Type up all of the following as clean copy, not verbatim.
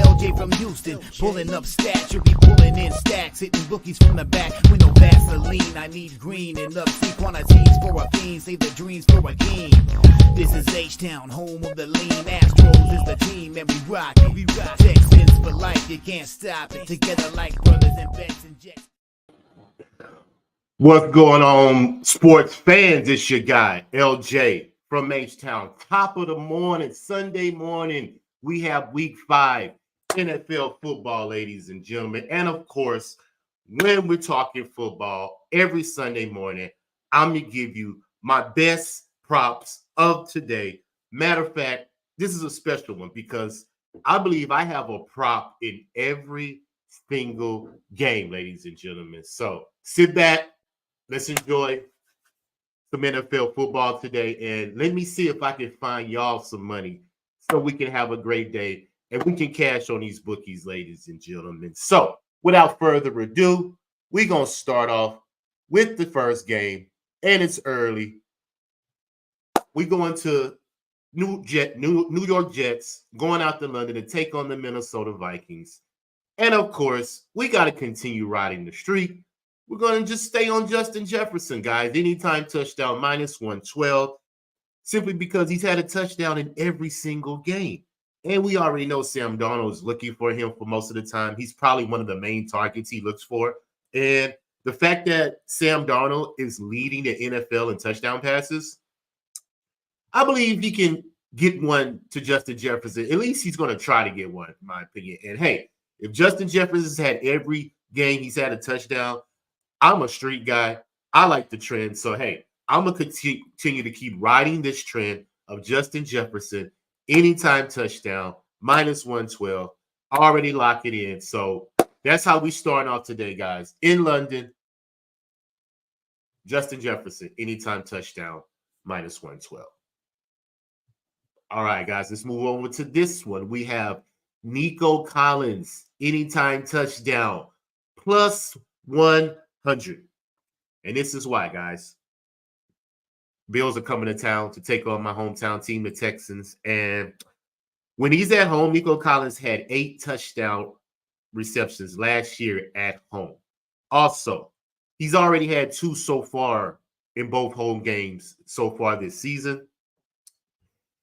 LJ from Houston, pulling up stats, you'll be pulling in stacks, hitting bookies from the back with no Vaseline. I need green and upsea quantities for a fiend, save the dreams for a king. This is H-Town, home of the lean. Astros is the team, and we rock it. Texans for life, you can't stop it. Together like brothers and Bets and Jets. What's going on, sports fans? It's your guy, LJ from H-Town. Top of the morning, Sunday morning, we have week 5 NFL football, ladies and gentlemen. And of course, when we're talking football, every Sunday morning, I'm going to give you my best props of today. Matter of fact, this is a special one because I believe I have a prop in every single game, ladies and gentlemen. So sit back. Let's enjoy some NFL football today, and let me see if I can find y'all some money so we can have a great day and we can cash on these bookies, ladies and gentlemen. So without further ado, we're going to start off with the first game, and it's early. We're going to New York Jets going out to London to take on the Minnesota Vikings. And of course, we got to continue riding the streak. We're going to just stay on Justin Jefferson, guys. Anytime touchdown, minus 112, simply because he's had a touchdown in every single game. And we already know Sam Darnold is looking for him for most of the time. He's probably one of the main targets he looks for. And the fact that Sam Darnold is leading the NFL in touchdown passes, I believe he can get one to Justin Jefferson. At least he's going to try to get one, in my opinion. And hey, if Justin Jefferson's had every game he's had a touchdown, I'm a street guy. I like the trend. So, hey, I'm going to continue to keep riding this trend of Justin Jefferson, anytime touchdown, minus 112. Already lock it in. So, that's how we start off today, guys. In London, Justin Jefferson, anytime touchdown, minus 112. All right, guys, let's move over to this one. We have Nico Collins, anytime touchdown, plus 100. And this is why, guys. Bills are coming to town to take on my hometown team, the Texans. And when he's at home, Nico Collins had 8 touchdown receptions last year at home. Also, he's already had 2 so far in both home games so far this season.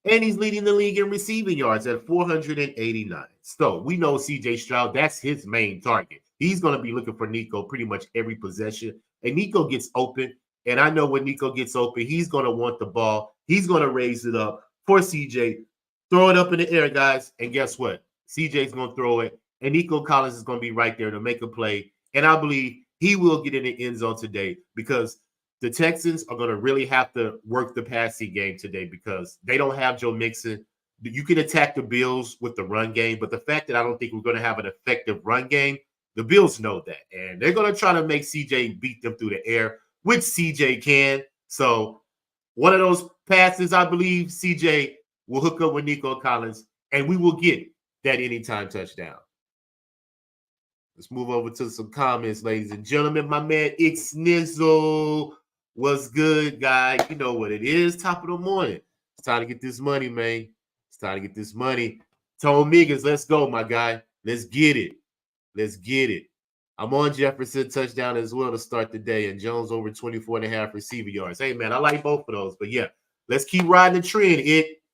And he's leading the league in receiving yards at 489. So we know C.J. Stroud, that's his main target. He's going to be looking for Nico pretty much every possession. And Nico gets open. And I know when Nico gets open, he's going to want the ball. He's going to raise it up for CJ. Throw it up in the air, guys. And guess what? CJ's going to throw it. And Nico Collins is going to be right there to make a play. And I believe he will get in the end zone today because the Texans are going to really have to work the passing game today because they don't have Joe Mixon. You can attack the Bills with the run game. But the fact that I don't think we're going to have an effective run game, the Bills know that, and they're going to try to make CJ beat them through the air, which CJ can. So one of those passes, I believe CJ will hook up with Nico Collins, and we will get that anytime touchdown. Let's move over to some comments, ladies and gentlemen. My man, X Nizzle, what's good, guy? You know what it is. Top of the morning. It's time to get this money, man. It's time to get this money. Tone Migas, let's go, my guy. Let's get it. Let's get it. I'm on Jefferson touchdown as well to start the day, and Jones over 24.5 receiving yards. Hey, man, I like both of those. But, yeah, let's keep riding the trend.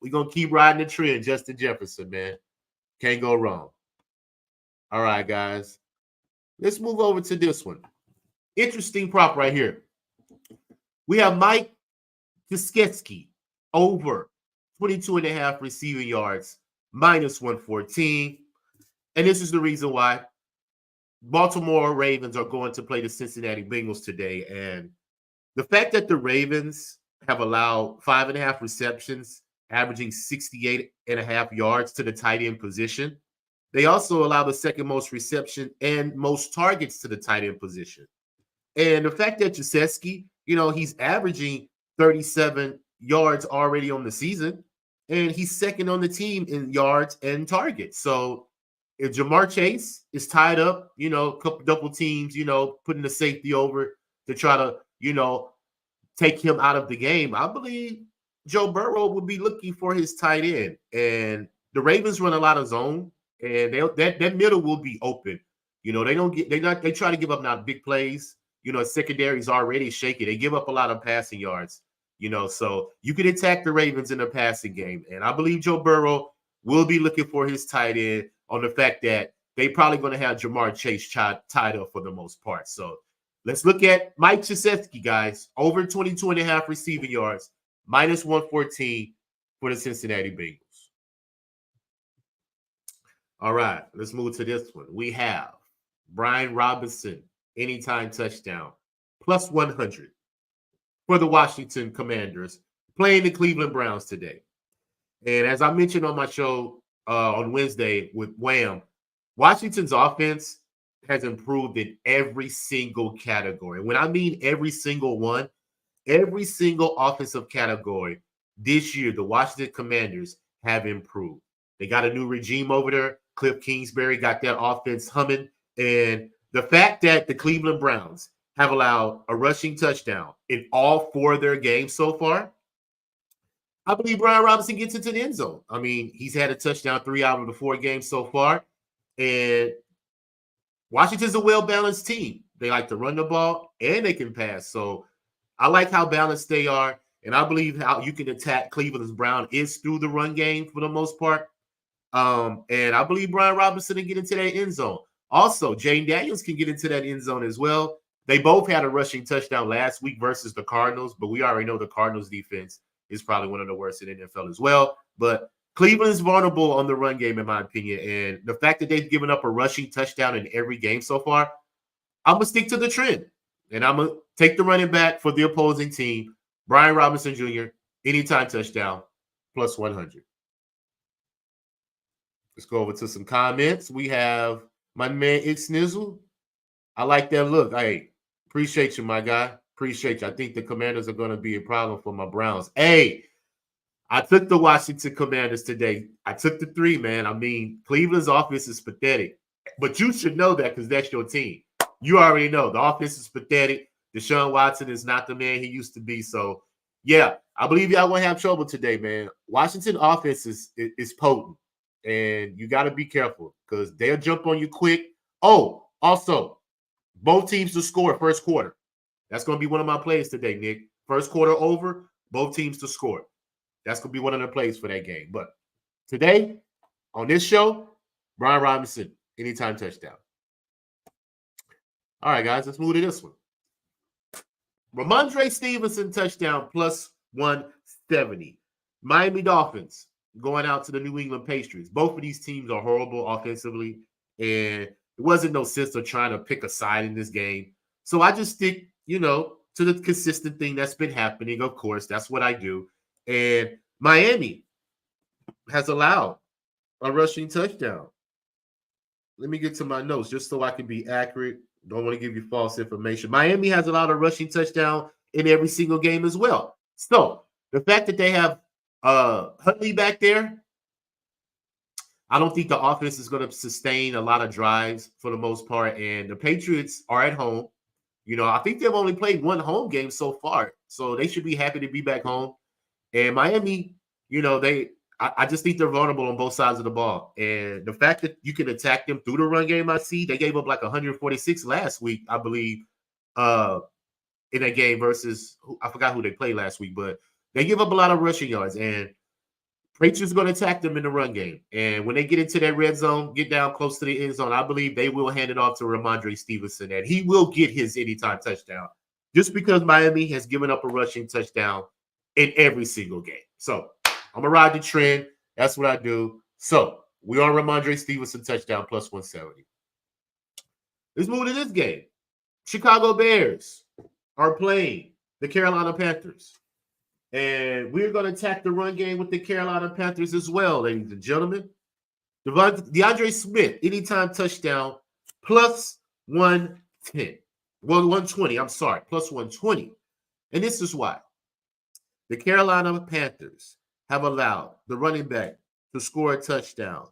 We're going to keep riding the trend. Justin Jefferson, man. Can't go wrong. All right, guys. Let's move over to this one. Interesting prop right here. We have Mike Gesicki over 22.5 receiving yards, minus 114. And this is the reason why. Baltimore Ravens are going to play the Cincinnati Bengals today. And the fact that the Ravens have allowed 5.5 receptions, averaging 68.5 yards to the tight end position, they also allow the second most reception and most targets to the tight end position. And the fact that Gesicki, he's averaging 37 yards already on the season, and he's second on the team in yards and targets. So if Jamar Chase is tied up, a couple double teams, putting the safety over to try to, take him out of the game, I believe Joe Burrow would be looking for his tight end. And the Ravens run a lot of zone and that middle will be open. You know, they try to give up not big plays. You know, secondary's already shaky. They give up a lot of passing yards. You know, so you can attack the Ravens in the passing game, and I believe Joe Burrow will be looking for his tight end on the fact that they probably going to have Jamar Chase tied up for the most part. So let's look at Mike Krzyzewski, guys. Over 22.5 receiving yards, minus 114 for the Cincinnati Bengals. All right, let's move to this one. We have Brian Robinson, anytime touchdown, plus 100 for the Washington Commanders, playing the Cleveland Browns today. And as I mentioned on my show on Wednesday with Wham, Washington's offense has improved in every single category. When I mean every single one, every single offensive category this year, the Washington Commanders have improved. They got a new regime over there. Cliff Kingsbury got that offense humming. And the fact that the Cleveland Browns have allowed a rushing touchdown in all 4 of their games so far, I believe Brian Robinson gets into the end zone. I mean, he's had a touchdown 3 out of the 4 games so far. And Washington's a well-balanced team. They like to run the ball and they can pass. So I like how balanced they are. And I believe how you can attack Cleveland's Brown is through the run game for the most part. And I believe Brian Robinson can get into that end zone. Also, Jane Daniels can get into that end zone as well. They both had a rushing touchdown last week versus the Cardinals, but we already know the Cardinals defense is probably one of the worst in the NFL as well. But Cleveland is vulnerable on the run game, in my opinion. And the fact that they've given up a rushing touchdown in every game so far, I'm going to stick to the trend. And I'm going to take the running back for the opposing team, Brian Robinson Jr., anytime touchdown, plus 100. Let's go over to some comments. We have my man, Ixnizzle. I like that look. Hey, appreciate you, my guy. Appreciate you. I think the Commanders are going to be a problem for my Browns. Hey, I took the Washington Commanders today. I took the 3, man. I mean, Cleveland's offense is pathetic. But you should know that because that's your team. You already know. The offense is pathetic. Deshaun Watson is not the man he used to be. So, yeah, I believe y'all going to have trouble today, man. Washington offense is potent. And you got to be careful because they'll jump on you quick. Oh, also, both teams to score first quarter. That's going to be one of my plays today, Nick. First quarter over, both teams to score. That's going to be one of the plays for that game. But today, on this show, Brian Robinson, anytime touchdown. All right, guys, let's move to this one. Ramondre Stevenson touchdown plus 170. Miami Dolphins going out to the New England Patriots. Both of these teams are horrible offensively, and it wasn't no sense of trying to pick a side in this game. So I just stick, to the consistent thing that's been happening. Of course, that's what I do. And Miami has allowed a rushing touchdown. Let me get to my notes just so I can be accurate. Don't want to give you false information. Miami has allowed a rushing touchdown in every single game as well. So the fact that they have Huntley back there, I don't think the offense is going to sustain a lot of drives for the most part. And the Patriots are at home. I think they've only played 1 home game so far. So they should be happy to be back home. And Miami, I just think they're vulnerable on both sides of the ball. And the fact that you can attack them through the run game, I see they gave up like 146 last week, I believe, in that game versus, I forgot who they played last week, but they give up a lot of rushing yards. And Patriots are going to attack them in the run game. And when they get into that red zone, get down close to the end zone, I believe they will hand it off to Ramondre Stevenson, and he will get his anytime touchdown just because Miami has given up a rushing touchdown in every single game. So I'm going to ride the trend. That's what I do. So we're on Ramondre Stevenson touchdown plus 170. Let's move to this game. Chicago Bears are playing the Carolina Panthers. And we're going to attack the run game with the Carolina Panthers as well, ladies and gentlemen. DeAndre Smith, anytime touchdown, plus 110. Well, 120, I'm sorry, plus 120. And this is why. The Carolina Panthers have allowed the running back to score a touchdown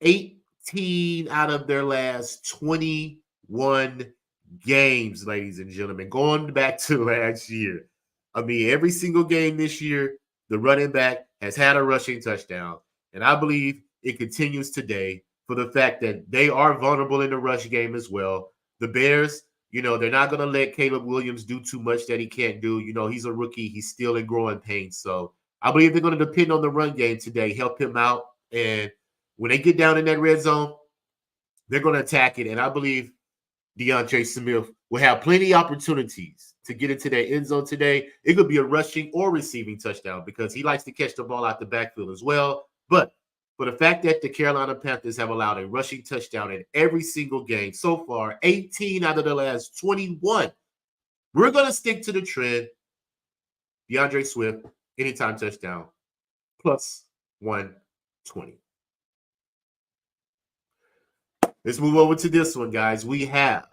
18 out of their last 21 games, ladies and gentlemen, going back to last year. I mean, every single game this year, the running back has had a rushing touchdown, and I believe it continues today for the fact that they are vulnerable in the rush game as well. The Bears, they're not going to let Caleb Williams do too much that he can't do. He's a rookie. He's still in growing pains. So I believe they're going to depend on the run game today, help him out. And when they get down in that red zone, they're going to attack it. And I believe DeAndre Smith will have plenty of opportunities to get into that end zone today. It could be a rushing or receiving touchdown because he likes to catch the ball out the backfield as well. But for the fact that the Carolina Panthers have allowed a rushing touchdown in every single game so far, 18 out of the last 21, we're going to stick to the trend. DeAndre Swift, anytime touchdown, plus 120. Let's move over to this one, guys. We have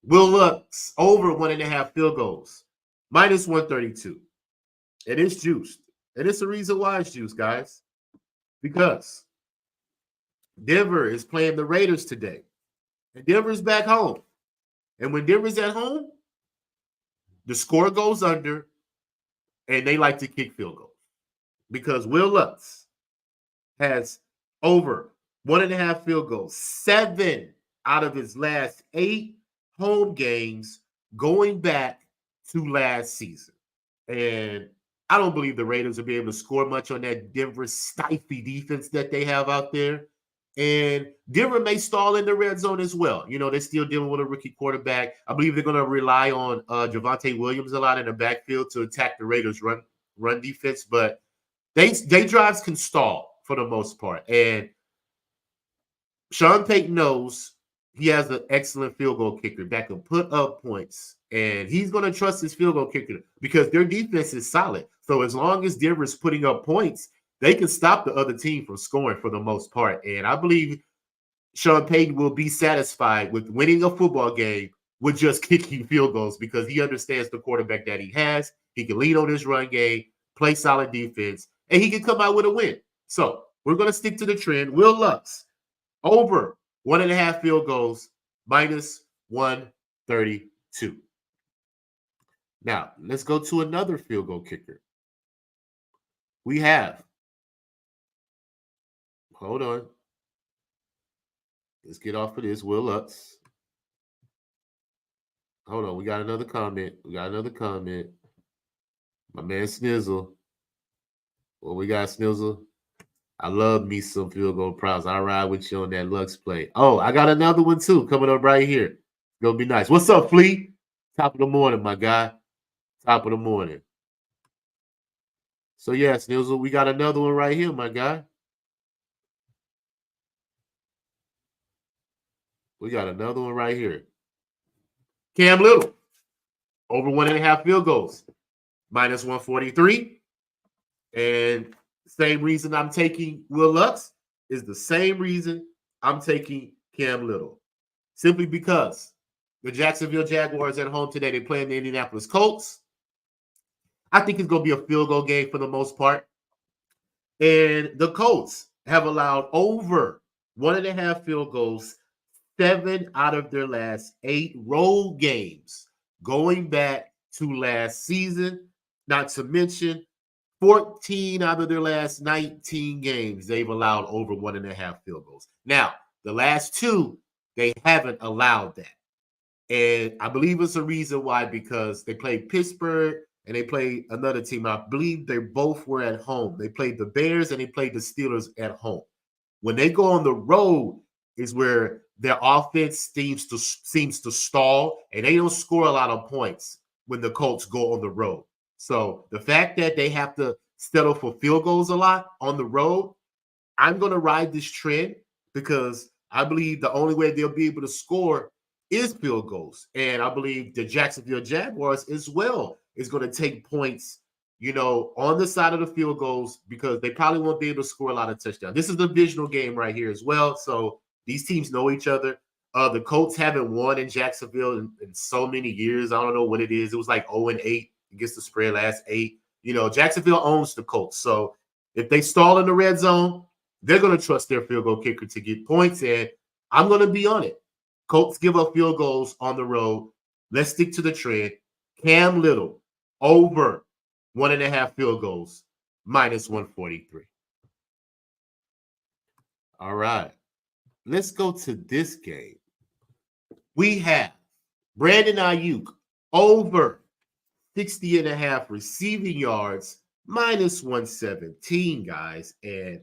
Will Lutz over 1.5 field goals, minus 132. It is juiced. And it's the reason why it's juiced, guys. Because Denver is playing the Raiders today. And Denver's back home. And when Denver's at home, the score goes under, and they like to kick field goals. Because Will Lutz has over 1.5 field goals, 7 out of his last 8 home games going back to last season. And I don't believe the Raiders will be able to score much on that Denver stify defense that they have out there. And Denver may stall in the red zone as well. They're still dealing with a rookie quarterback. I believe they're going to rely on Javonte Williams a lot in the backfield to attack the Raiders' run defense. But they drives can stall for the most part. And Sean Payton knows he has an excellent field goal kicker that can put up points. And he's going to trust his field goal kicker because their defense is solid. So as long as Denver's putting up points, they can stop the other team from scoring for the most part. And I believe Sean Payton will be satisfied with winning a football game with just kicking field goals because he understands the quarterback that he has. He can lead on his run game, play solid defense, and he can come out with a win. So we're going to stick to the trend. Will Lutz over 1.5 field goals, minus 132. Now, let's go to another field goal kicker. We have, hold on. Let's get off of this. Will Lutz. Hold on. We got another comment. My man Snizzle. Well, we got Snizzle. I love me some field goal props. I ride with you on that Lux play. Oh, I got another one too coming up right here. It's gonna be nice. What's up, Flea? Top of the morning, my guy. Top of the morning. So yeah, Snizzle, we got another one right here, my guy. We got another one right here. Cam Little, over 1.5 field goals, minus 143. And same reason I'm taking Will Lutz is the same reason I'm taking Cam Little. Simply because the Jacksonville Jaguars at home today, they play in the Indianapolis Colts. I think it's going to be a field goal game for the most part. And the Colts have allowed over 1.5 field goals 7 out of their last 8 road games going back to last season. Not to mention 14 out of their last 19 games, they've allowed over 1.5 field goals. Now, the last 2, they haven't allowed that. And I believe it's a reason why, because they played Pittsburgh and they played another team. I believe they both were at home. They played the Bears and they played the Steelers at home. When they go on the road is where their offense seems to stall, and they don't score a lot of points when the Colts go on the road. So the fact that they have to settle for field goals a lot on the road, I'm going to ride this trend because I believe the only way they'll be able to score is field goals. And I believe the Jacksonville Jaguars as well is going to take points, on the side of the field goals because they probably won't be able to score a lot of touchdowns. This is the divisional game right here as well. So these teams know each other. The Colts haven't won in Jacksonville in so many years. I don't know what it is. It was like 0-8 against the spread last 8. Jacksonville owns the Colts. So if they stall in the red zone, they're going to trust their field goal kicker to get points. And I'm going to be on it. Colts give up field goals on the road. Let's stick to the trend. Cam Little, over 1.5 field goals, minus 143. All right. let's go to this game. We have Brandon Ayuk over 60.5 receiving yards, minus 117, guys. And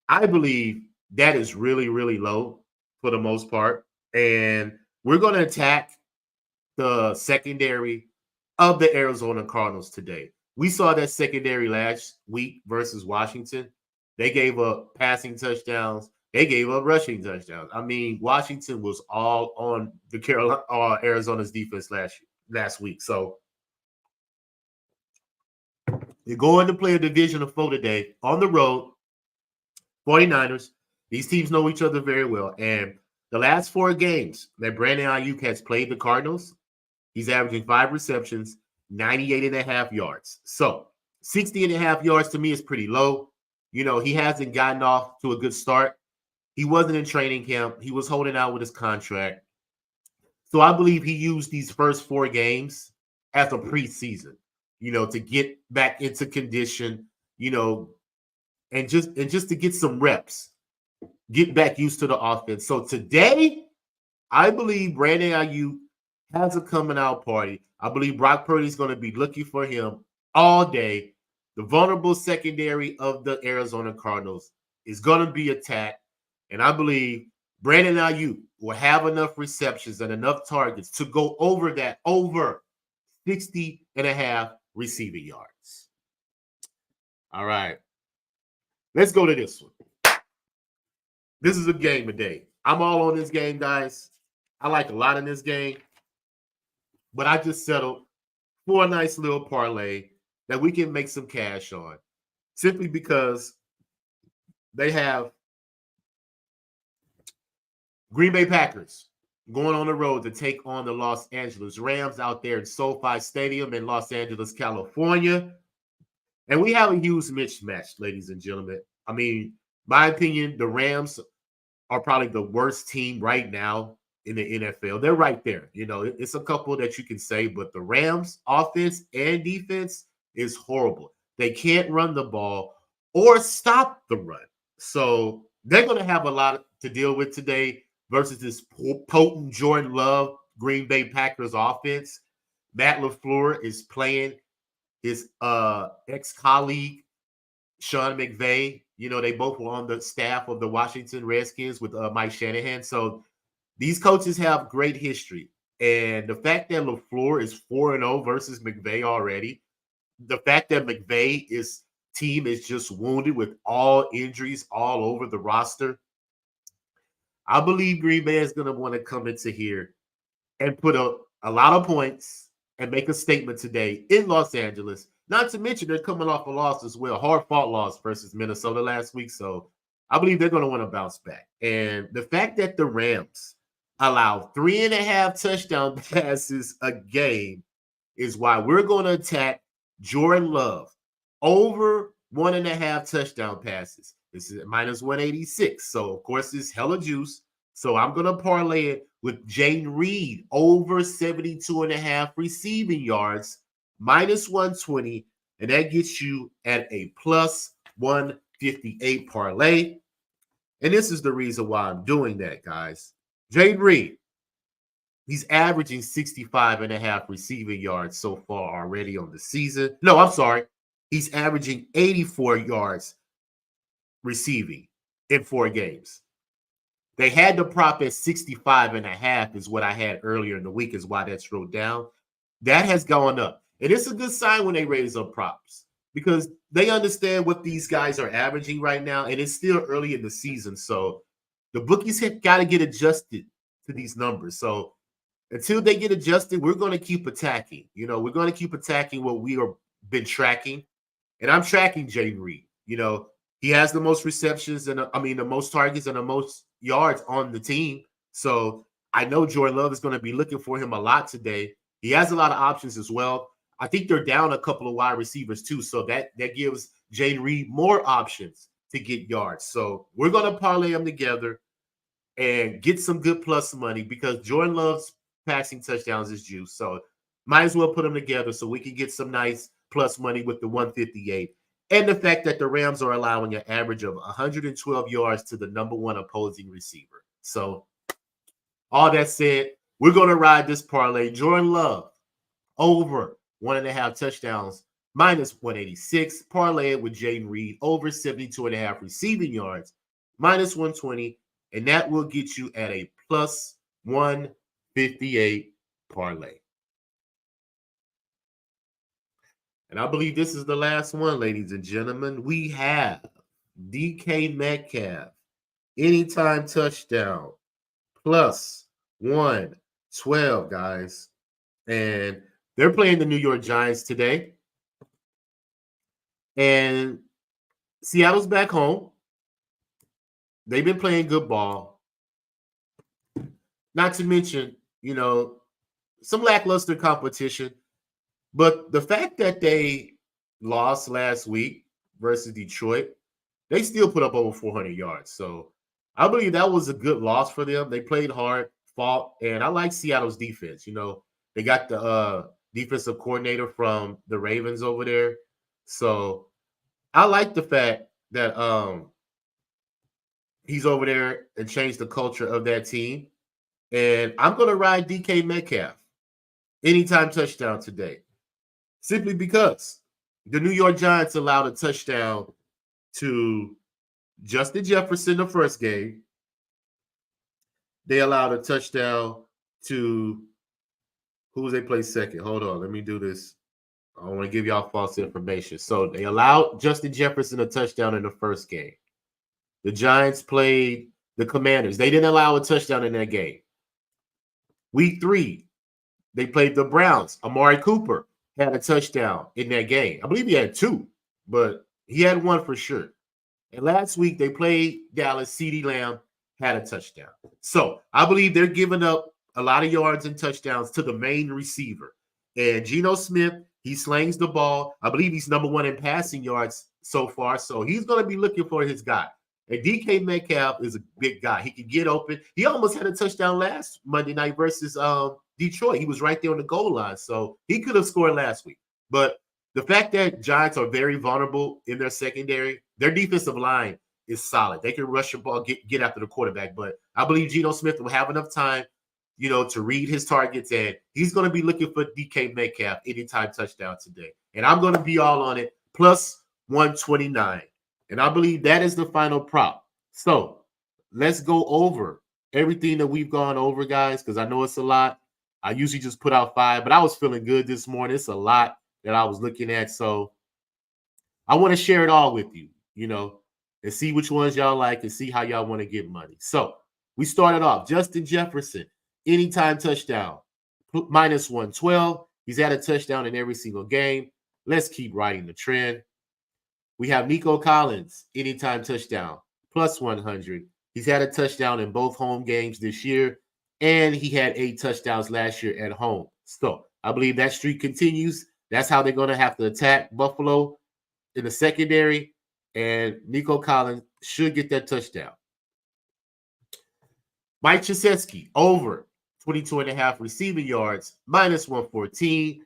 I believe that is really, really low for the most part. And we're going to attack the secondary of the Arizona Cardinals today. We saw that secondary last week versus Washington. They gave up passing touchdowns. They gave up rushing touchdowns. I mean, Washington was all on the Arizona's defense last week. So you're going to play a division of foe today on the road. 49ers. These teams know each other very well. And the last 4 games that Brandon Ayuk has played the Cardinals, he's averaging 5 receptions, 98.5 yards. So 60.5 yards to me is pretty low. You know, he hasn't gotten off to a good start. He wasn't in training camp. He was holding out with his contract. So I believe he used these first 4 games as a preseason, you know, to get back into condition, you know, and just to get some reps, get back used to the offense. So today, I believe Brandon Ayuk has a coming out party. I believe Brock Purdy is going to be looking for him all day. The vulnerable secondary of the Arizona Cardinals is going to be attacked. And I believe Brandon Ayuk will have enough receptions and enough targets to go over 60.5 receiving yards. All right. Let's go to this one. This is a game today. I'm all on this game, guys. I like a lot in this game. But I just settled for a nice little parlay that we can make some cash on. Simply because they have Green Bay Packers going on the road to take on the Los Angeles Rams out there in SoFi Stadium in Los Angeles, California. And we have a huge mismatch, ladies and gentlemen. I mean, my opinion, the Rams are probably the worst team right now in the NFL. They're right there. You know, it's a couple that you can say, but the Rams offense and defense is horrible. They can't run the ball or stop the run. So they're going to have a lot to deal with today versus this potent Jordan Love Green Bay Packers offense. Matt LaFleur is playing his ex-colleague, Sean McVay. You know, they both were on the staff of the Washington Redskins with Mike Shanahan. So these coaches have great history. And the fact that LaFleur is 4-0 versus McVay already, the fact that McVay's team is just wounded with all injuries all over the roster, I believe Green Bay is going to want to come into here and put a lot of points and make a statement today in Los Angeles. Not to mention they're coming off a loss as well, hard-fought loss versus Minnesota last week. So I believe they're going to want to bounce back. And the fact that the Rams allow 3.5 touchdown passes a game is why we're going to attack Jordan Love over 1.5 touchdown passes. This is minus 186. So, of course, it's hella juice. So I'm going to parlay it with Jayden Reed over 72.5 receiving yards, minus 120. And that gets you at a plus 158 parlay. And this is the reason why I'm doing that, guys. Jayden Reed, he's averaging 65.5 receiving yards so far already on the season. No, I'm sorry. He's averaging 84 yards receiving in 4 games. They had the prop at 65.5 is what I had earlier in the week, is why that's wrote down. That has gone up. And it's a good sign when they raise up props because they understand what these guys are averaging right now, and it's still early in the season. So the bookies have got to get adjusted to these numbers. So until they get adjusted, we're going to keep attacking. You know, we're going to keep attacking what we are been tracking. And I'm tracking Jayden Reed. You know, he has the most receptions and the most targets and the most yards on the team. So I know Jordan Love is going to be looking for him a lot today. He has a lot of options as well. I think they're down a couple of wide receivers too. So that gives Jayden Reed more options to get yards. So we're going to parlay them together and get some good plus money because Jordan Love's passing touchdowns is juice. So might as well put them together so we can get some nice plus money with the 158. And the fact that the Rams are allowing an average of 112 yards to the number 1 opposing receiver. So all that said, we're going to ride this parlay. Jordan Love over 1.5 touchdowns, minus 186. Parlay it with Jaden Reed over 72.5 receiving yards, minus 120. And that will get you at a plus 158 parlay. And I believe this is the last one, ladies and gentlemen. We have DK Metcalf, anytime touchdown, plus 112, guys. And they're playing the New York Giants today. And Seattle's back home. They've been playing good ball. Not to mention, some lackluster competition. But the fact that they lost last week versus Detroit, they still put up over 400 yards. So I believe that was a good loss for them. They played hard, fought, and I like Seattle's defense. They got the defensive coordinator from the Ravens over there. So I like the fact that he's over there and changed the culture of that team. And I'm going to ride DK Metcalf anytime touchdown today. Simply because the New York Giants allowed a touchdown to Justin Jefferson the first game. They allowed a touchdown to who they play second. Hold on, let me do this. I don't want to give y'all false information. So they allowed Justin Jefferson a touchdown in the first game. The Giants played the Commanders. They didn't allow a touchdown in that game. Week 3, they played the Browns. Amari Cooper had a touchdown in that game. I believe he had 2, but he had 1 for sure. And last week they played Dallas. CeeDee Lamb had a touchdown. So I believe they're giving up a lot of yards and touchdowns to the main receiver. And Geno Smith, he slings the ball. I believe he's number 1 in passing yards so far. So he's going to be looking for his guy. And DK Metcalf is a big guy. He can get open. He almost had a touchdown last Monday night versus Detroit. He was right there on the goal line. So he could have scored last week. But the fact that Giants are very vulnerable in their secondary, their defensive line is solid. They can rush the ball, get after the quarterback. But I believe Geno Smith will have enough time, to read his targets. And he's going to be looking for DK Metcalf anytime touchdown today. And I'm going to be all on it, plus 129. And I believe that is the final prop. So let's go over everything that we've gone over, guys, because I know it's a lot. I usually just put out 5, but I was feeling good this morning. It's a lot that I was looking at. So I want to share it all with you, and see which ones y'all like and see how y'all want to get money. So we started off. Justin Jefferson, anytime touchdown, minus 112. He's had a touchdown in every single game. Let's keep riding the trend. We have Nico Collins, anytime touchdown, plus 100. He's had a touchdown in both home games this year, and he had 8 touchdowns last year at home. So I believe that streak continues. That's how they're going to have to attack Buffalo in the secondary, and Nico Collins should get that touchdown. Mike Gesicki, over 22.5 receiving yards, minus 114.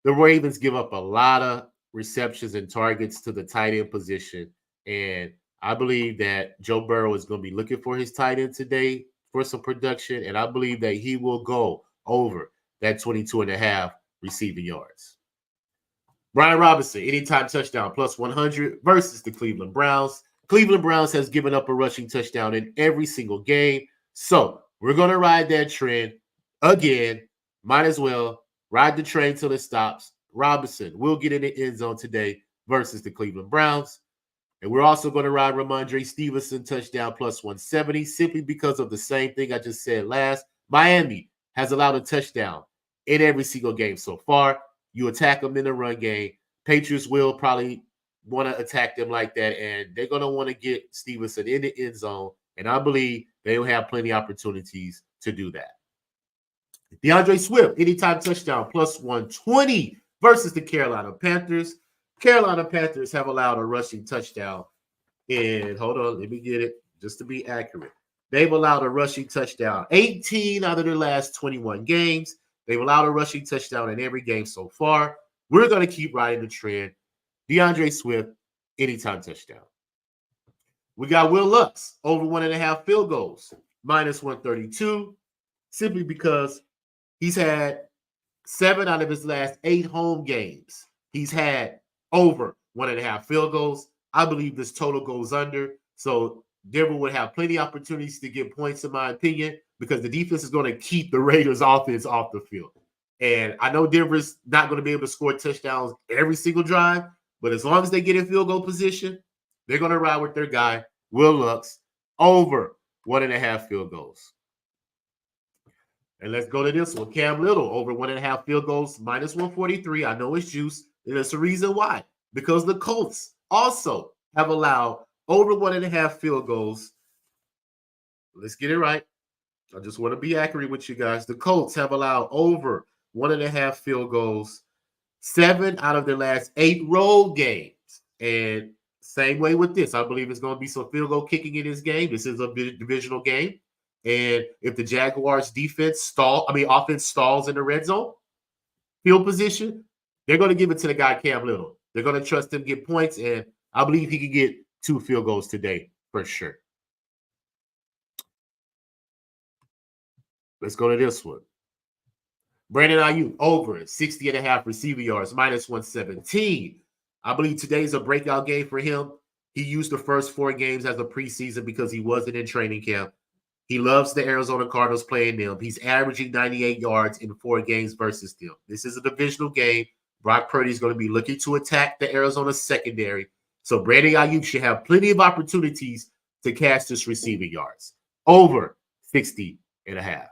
The Ravens give up a lot of receptions and targets to the tight end position. And I believe that Joe Burrow is going to be looking for his tight end today for some production. And I believe that he will go over that 22.5 receiving yards. Brian Robinson, anytime touchdown, plus 100 versus the Cleveland Browns. Cleveland Browns has given up a rushing touchdown in every single game. So we're going to ride that trend again. Might as well ride the train till it stops. Robinson will get in the end zone today versus the Cleveland Browns. And we're also going to ride Ramondre Stevenson touchdown plus 170 simply because of the same thing I just said last. Miami has allowed a touchdown in every single game so far. You attack them in the run game. Patriots will probably want to attack them like that, and they're going to want to get Stevenson in the end zone. And I believe they will have plenty of opportunities to do that. DeAndre Swift, anytime touchdown, plus 120 versus the Carolina Panthers. Carolina Panthers have allowed a rushing touchdown. And hold on, let me get it just to be accurate. They've allowed a rushing touchdown 18 out of their last 21 games. They've allowed a rushing touchdown in every game so far. We're going to keep riding the trend. DeAndre Swift, anytime touchdown. We got Will Lutz, over 1.5 field goals. minus 132, simply because he's had 7 out of his last 8 home games. He's had over 1.5 field goals. I believe this total goes under. So Denver would have plenty of opportunities to get points, in my opinion, because the defense is going to keep the Raiders' offense off the field. And I know Denver's not going to be able to score touchdowns every single drive, but as long as they get in field goal position, they're going to ride with their guy, Will Lux, over 1.5 field goals. And let's go to this one. Cam Little, over 1.5 field goals, minus 143. I know it's juice, and there's a reason why. Because the Colts also have allowed over 1.5 field goals. Let's get it right. I just want to be accurate with you guys. The Colts have allowed over 1.5 field goals 7 out of their last 8 road games. And same way with this. I believe it's going to be some field goal kicking in this game. This is a divisional game. And if the Jaguars offense stalls in the red zone, field position, they're going to give it to the guy Cam Little. They're going to trust him, get points, and I believe he can get 2 field goals today for sure. Let's go to this one. Brandon Ayuk, over 60.5 receiving yards, minus 117. I believe today's a breakout game for him. He used the first 4 games as a preseason because he wasn't in training camp. He loves the Arizona Cardinals playing them. He's averaging 98 yards in 4 games versus them. This is a divisional game. Brock Purdy is going to be looking to attack the Arizona secondary. So Brandon Ayuk should have plenty of opportunities to catch this receiving yards. Over 60.5.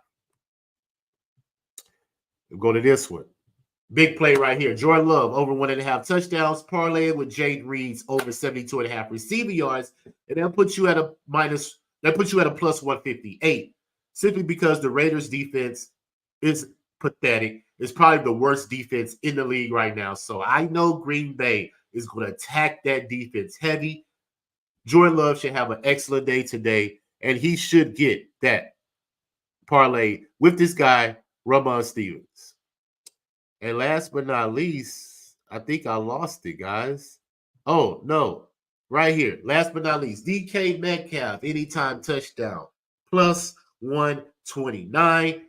We'll go to this one. Big play right here. Jordan Love, over 1.5 touchdowns. Parlay with Jade Reed's over 72.5 receiving yards. And that puts you at a plus 158. Simply because the Raiders defense is pathetic. It's probably the worst defense in the league right now. So I know Green Bay is going to attack that defense heavy. Jordan Love should have an excellent day today, and he should get that parlay with this guy, Ramon Stevens. And last but not least, I think I lost it, guys. Oh, no. Right here. Last but not least, DK Metcalf, anytime touchdown, plus 129.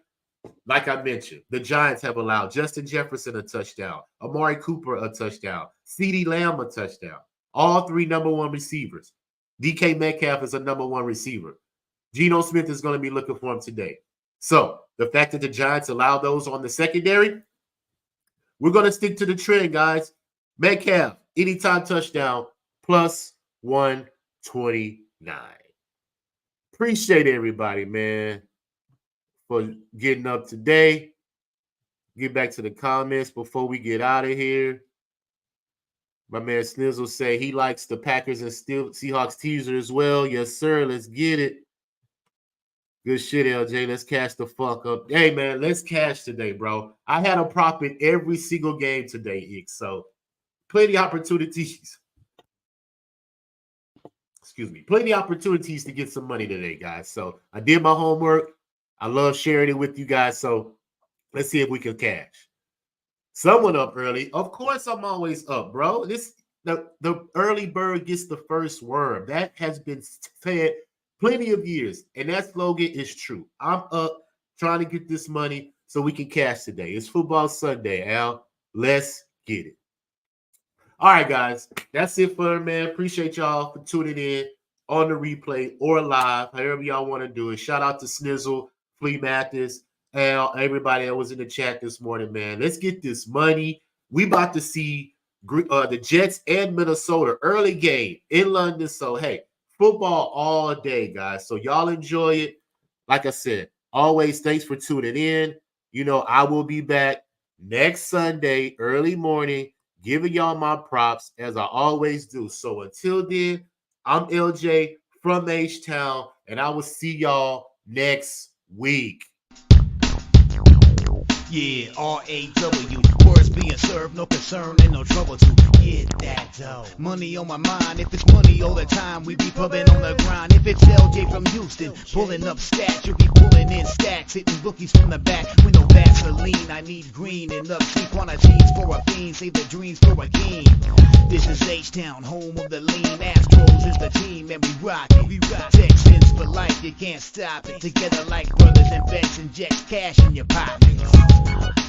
Like I mentioned, the Giants have allowed Justin Jefferson a touchdown, Amari Cooper a touchdown, CeeDee Lamb a touchdown. All 3 number 1 receivers. DK Metcalf is a number 1 receiver. Geno Smith is going to be looking for him today. So the fact that the Giants allow those on the secondary, we're going to stick to the trend, guys. Metcalf, anytime touchdown, plus 129. Appreciate everybody, man, for getting up today. Get back to the comments before we get out of here. My man Snizzle say he likes the Packers and Seahawks teaser as well. Yes, sir. Let's get it. Good shit, LJ. Let's cash the fuck up. Hey, man, let's cash today, bro. I had a prop in every single game today, Ick. So plenty of opportunities. Excuse me. Plenty of opportunities to get some money today, guys. So I did my homework. I love sharing it with you guys. So let's see if we can cash. Someone up early. Of course, I'm always up, bro. The early bird gets the first worm. That has been said plenty of years, and that slogan is true. I'm up trying to get this money so we can cash today. It's football Sunday, Al. Let's get it. All right, guys. That's it for it, man. Appreciate y'all for tuning in on the replay or live, however y'all want to do it. Shout out to Snizzle, Flea Mathis, Al, everybody that was in the chat this morning, man. Let's get this money. We about to see the Jets and Minnesota early game in London. So, hey, football all day, guys. So y'all enjoy it. Like I said, always thanks for tuning in. You know, I will be back next Sunday, early morning, giving y'all my props as I always do. So until then, I'm LJ from H-Town, and I will see y'all next week. Yeah, R-A-W, words being served, no concern and no trouble to get that dough. Money on my mind, if it's money all the time, we be pumping on the grind. If it's LJ from Houston, pulling up stats, you'll be pulling in stacks, hitting bookies from the back with no Vaseline. I need green and upsea quantities for a fiend, save the dreams for a king. This is H-Town, home of the lean. Astros is the team, and we rock it. Texans for life. if you can't stop it. Together like brothers and bets, inject cash in your pockets.